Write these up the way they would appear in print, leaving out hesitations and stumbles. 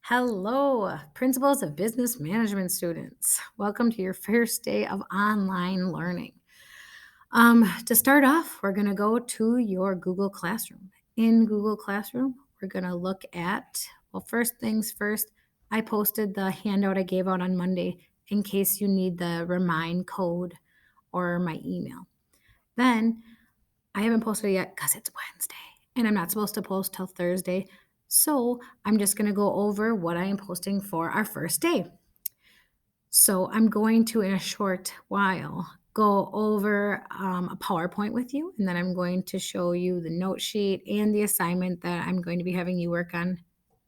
Hello, principals of business management students. Welcome to your first day of online learning. To start off, we're going to go to your Google Classroom. In Google Classroom, we're going to look at, well, first things first, I posted the handout I gave out on Monday in case you need the remind code or my email. Then I haven't posted it yet because it's Wednesday and I'm not supposed to post till Thursday. So I'm just going to go over what I am posting for our first day. So I'm going to, in a short while, go over a PowerPoint with you, and then I'm going to show you the note sheet and the assignment that I'm going to be having you work on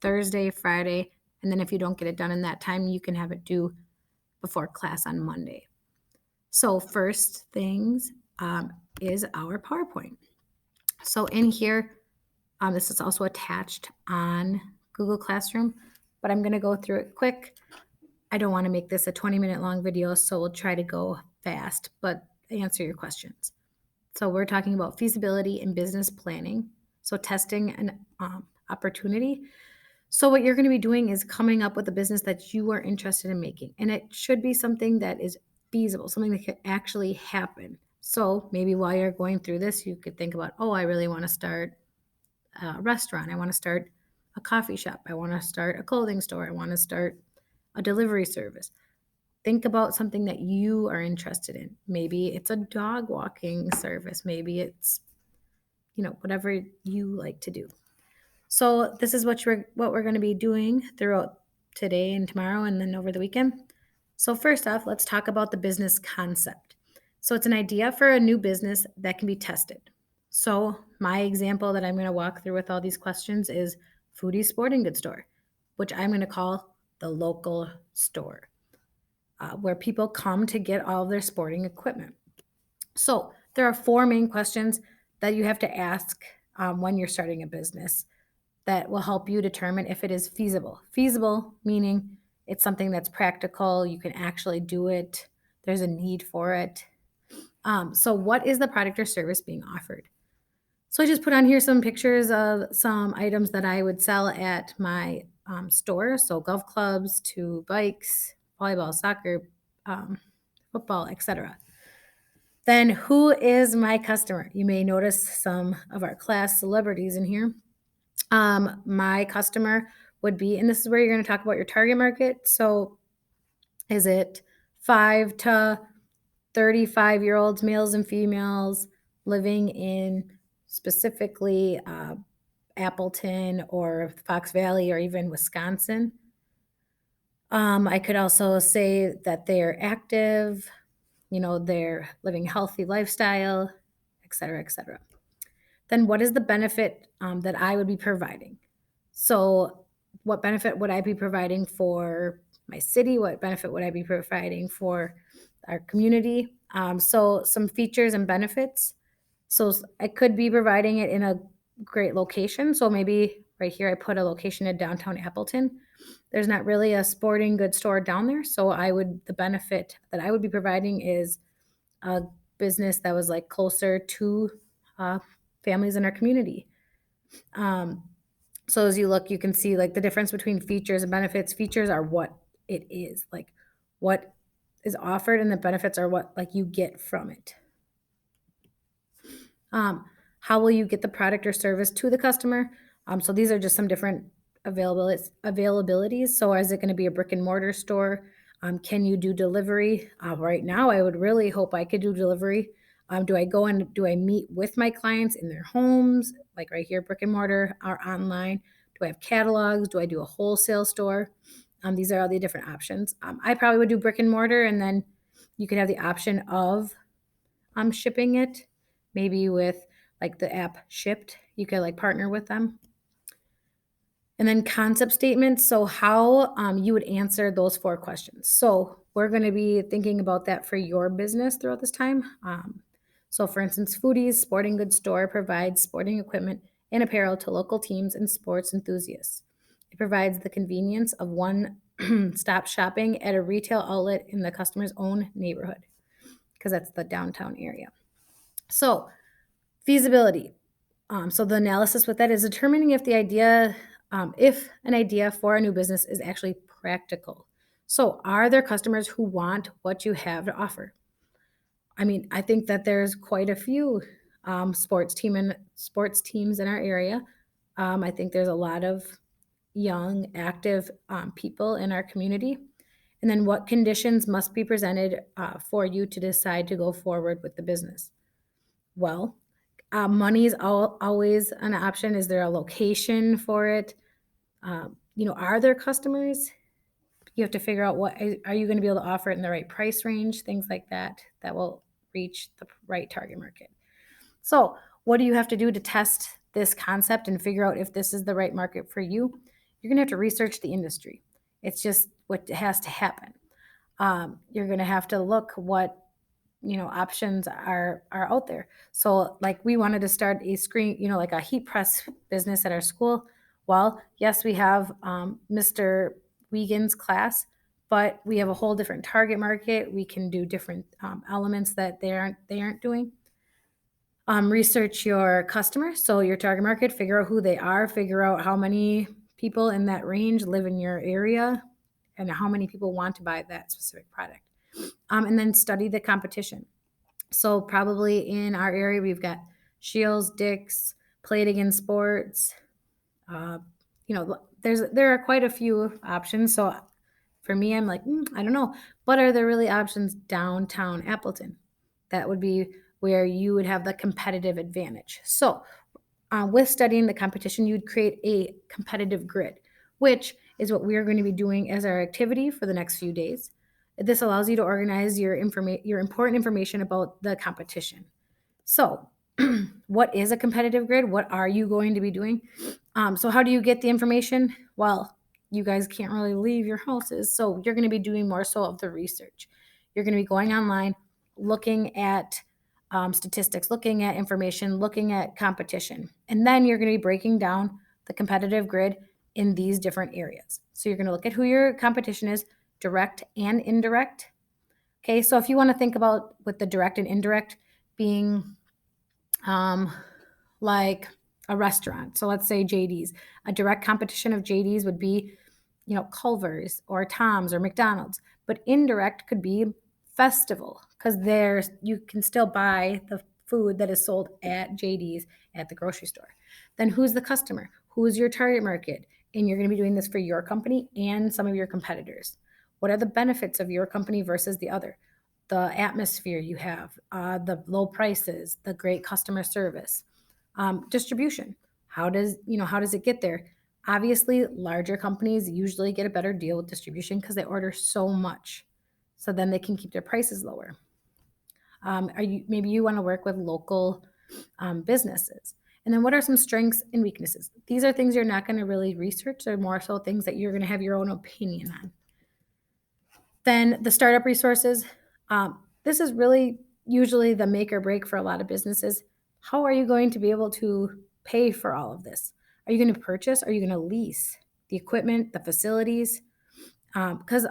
Thursday, Friday, and then if you don't get it done in that time, you can have it due before class on Monday. So first things is our PowerPoint. So in here, this is also attached on Google Classroom, but I'm going to go through it quick. I don't want to make this a 20-minute long video, so we'll try to go fast, but answer your questions. So we're talking about feasibility and business planning. So testing an opportunity. So what you're going to be doing is coming up with a business that you are interested in making, and it should be something that is feasible, something that could actually happen. So maybe while you're going through this, you could think about, oh, I really want to start a restaurant. I want to start a coffee shop. I want to start a clothing store. I want to start a delivery service. Think about something that you are interested in. Maybe it's a dog walking service. Maybe it's, whatever you like to do. So this is what we're going to be doing throughout today and tomorrow and then over the weekend. So first off, let's talk about the business concept. So it's an idea for a new business that can be tested. So my example that I'm going to walk through with all these questions is Foodie Sporting Goods Store, which I'm going to call the local store, where people come to get all of their sporting equipment. So there are four main questions that you have to ask when you're starting a business that will help you determine if it is feasible. Feasible meaning it's something that's practical, you can actually do it, there's a need for it. So what is the product or service being offered? So I just put on here some pictures of some items that I would sell at my store. So golf clubs to bikes, volleyball, soccer, football, etc. Then who is my customer? You may notice some of our class celebrities in here. My customer would be, and this is where you're going to talk about your target market. So is it 5 to 35-year-olds, males and females, living in specifically Appleton or Fox Valley or even Wisconsin? I could also say that they're active, they're living a healthy lifestyle, et cetera, et cetera. Then what is the benefit that I would be providing? So what benefit would I be providing for my city? What benefit would I be providing for our community? So some features and benefits. So I could be providing it in a great location. So maybe right here I put a location in downtown Appleton. There's not really a sporting goods store down there. So the benefit that I would be providing is a business that was like closer to uh, families in our community. So as you look, you can see like the difference between features and benefits. Features are what it is, like what is offered, and the benefits are what like you get from it. How will you get the product or service to the customer? So these are just some different availabilities. So is it going to be a brick and mortar store? Can you do delivery? Right now, I would really hope I could do delivery. Do I go and do I meet with my clients in their homes, like right here, brick and mortar, or online? Do I have catalogs? Do I do a wholesale store? These are all the different options. I probably would do brick and mortar, and then you could have the option of shipping it, maybe with like the app Shipped. You could like partner with them. And then concept statements. So how you would answer those four questions. So we're going to be thinking about that for your business throughout this time. So for instance, Foodies Sporting Goods Store provides sporting equipment and apparel to local teams and sports enthusiasts. It provides the convenience of one-stop shopping at a retail outlet in the customer's own neighborhood, because that's the downtown area. So feasibility. So the analysis with that is determining if the idea if an idea for a new business is actually practical. So, are there customers who want what you have to offer? I mean, I think that there's quite a few sports teams in our area. I think there's a lot of young, active people in our community. And then, what conditions must be presented for you to decide to go forward with the business? Well, money is always an option. Is there a location for it? Are there customers? You have to figure out what are you going to be able to offer it in the right price range, things like that, that will reach the right target market. So, what do you have to do to test this concept and figure out if this is the right market for you? You're going to have to research the industry. It's just what has to happen. You're going to have to look what options are out there. So like we wanted to start a screen, like a heat press business at our school. Well, yes, we have Mr. Wiegand's class, but we have a whole different target market. We can do different elements that they aren't doing. Research your customer, so your target market, figure out who they are, figure out how many people in that range live in your area, and how many people want to buy that specific product. And then study the competition. So probably in our area, we've got Shields, Dick's, Play It Again Sports. Uh, there are quite a few options. So for me, I'm like, I don't know. But are there really options downtown Appleton? That would be where you would have the competitive advantage. So with studying the competition, you'd create a competitive grid, which is what we are going to be doing as our activity for the next few days. This allows you to organize your important information about the competition. So, what is a competitive grid? What are you going to be doing? So, how do you get the information? Well, you guys can't really leave your houses, so you're going to be doing more so of the research. You're going to be going online, looking at statistics, looking at information, looking at competition, and then you're going to be breaking down the competitive grid in these different areas. So, you're going to look at who your competition is, direct and indirect. Okay, so if you want to think about with the direct and indirect being like a restaurant, so let's say JD's, a direct competition of JD's would be, Culver's or Tom's or McDonald's, but indirect could be Festival because there's you can still buy the food that is sold at JD's at the grocery store. Then who's the customer? Who's your target market? And you're going to be doing this for your company and some of your competitors. What are the benefits of your company versus the other? The atmosphere you have, the low prices, the great customer service, distribution. How does it get there? Obviously, larger companies usually get a better deal with distribution because they order so much, so then they can keep their prices lower. Maybe you want to work with local businesses. And then what are some strengths and weaknesses? These are things you're not going to really research. They're more so things that you're going to have your own opinion on. Then the startup resources. This is really usually the make or break for a lot of businesses. How are you going to be able to pay for all of this? Are you going to purchase? Are you going to lease the equipment, the facilities? Because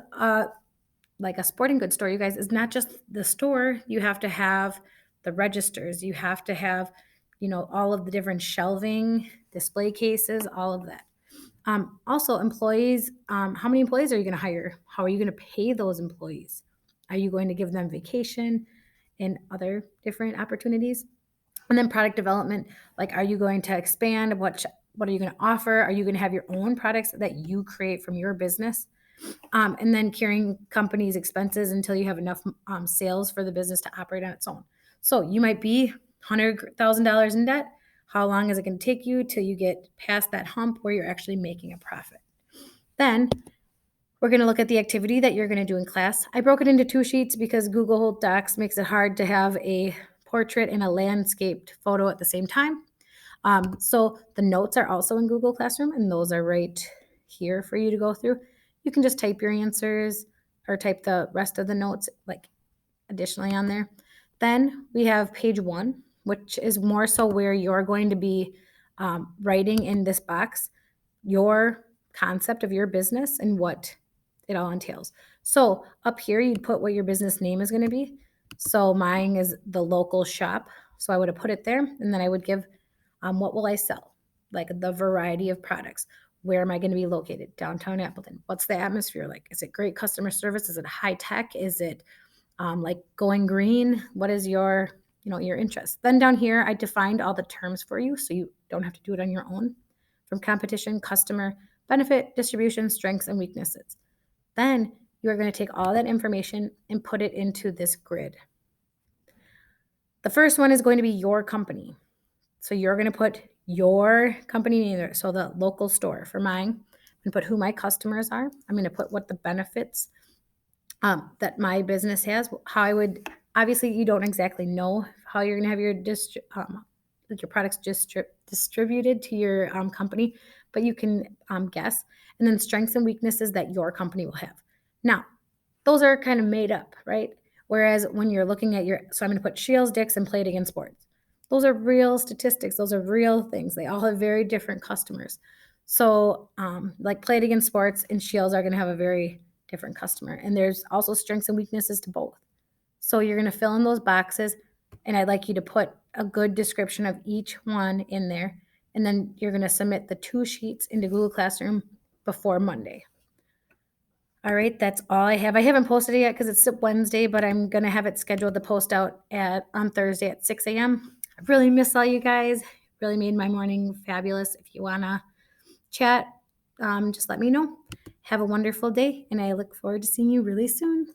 like a sporting goods store, you guys, is not just the store. You have to have the registers. You have to have, all of the different shelving, display cases, all of that. Also, employees, how many employees are you going to hire? How are you going to pay those employees? Are you going to give them vacation and other different opportunities? And then product development, like are you going to expand? What are you going to offer? Are you going to have your own products that you create from your business? And then carrying companies' expenses until you have enough sales for the business to operate on its own. So you might be $100,000 in debt. How long is it going to take you till you get past that hump where you're actually making a profit? Then we're going to look at the activity that you're going to do in class. I broke it into 2 sheets because Google Docs makes it hard to have a portrait and a landscaped photo at the same time. So the notes are also in Google Classroom, and those are right here for you to go through. You can just type your answers or type the rest of the notes like additionally on there. Then we have page 1, which is more so where you're going to be writing in this box your concept of your business and what it all entails. So up here, you'd put what your business name is going to be. So mine is the local shop. So I would have put it there, and then I would give what will I sell? Like the variety of products. Where am I going to be located? Downtown Appleton. What's the atmosphere like? Is it great customer service? Is it high tech? Is it like going green? What is your, your interest? Then down here, I defined all the terms for you, so you don't have to do it on your own. From competition, customer, benefit, distribution, strengths, and weaknesses. Then you are going to take all that information and put it into this grid. The first one is going to be your company. So you're going to put your company name there. So the local store for mine, I'm going to put who my customers are. I'm going to put what the benefits that my business has, how I would, obviously you don't exactly know how you're going to have your your products distributed to your company, but you can guess. And then strengths and weaknesses that your company will have. Now, those are kind of made up, right? Whereas when you're looking at so I'm going to put Shields, Dix, and Play It Again Sports. Those are real statistics. Those are real things. They all have very different customers. So like Play It Again Sports and Shields are going to have a very different customer. And there's also strengths and weaknesses to both. So you're going to fill in those boxes, and I'd like you to put a good description of each one in there. And then you're going to submit the 2 sheets into Google Classroom before Monday. All right, that's all I have. I haven't posted it yet because it's Wednesday, but I'm going to have it scheduled to post out on Thursday at 6 a.m. I really miss all you guys. It really made my morning fabulous. If you want to chat, just let me know. Have a wonderful day, and I look forward to seeing you really soon.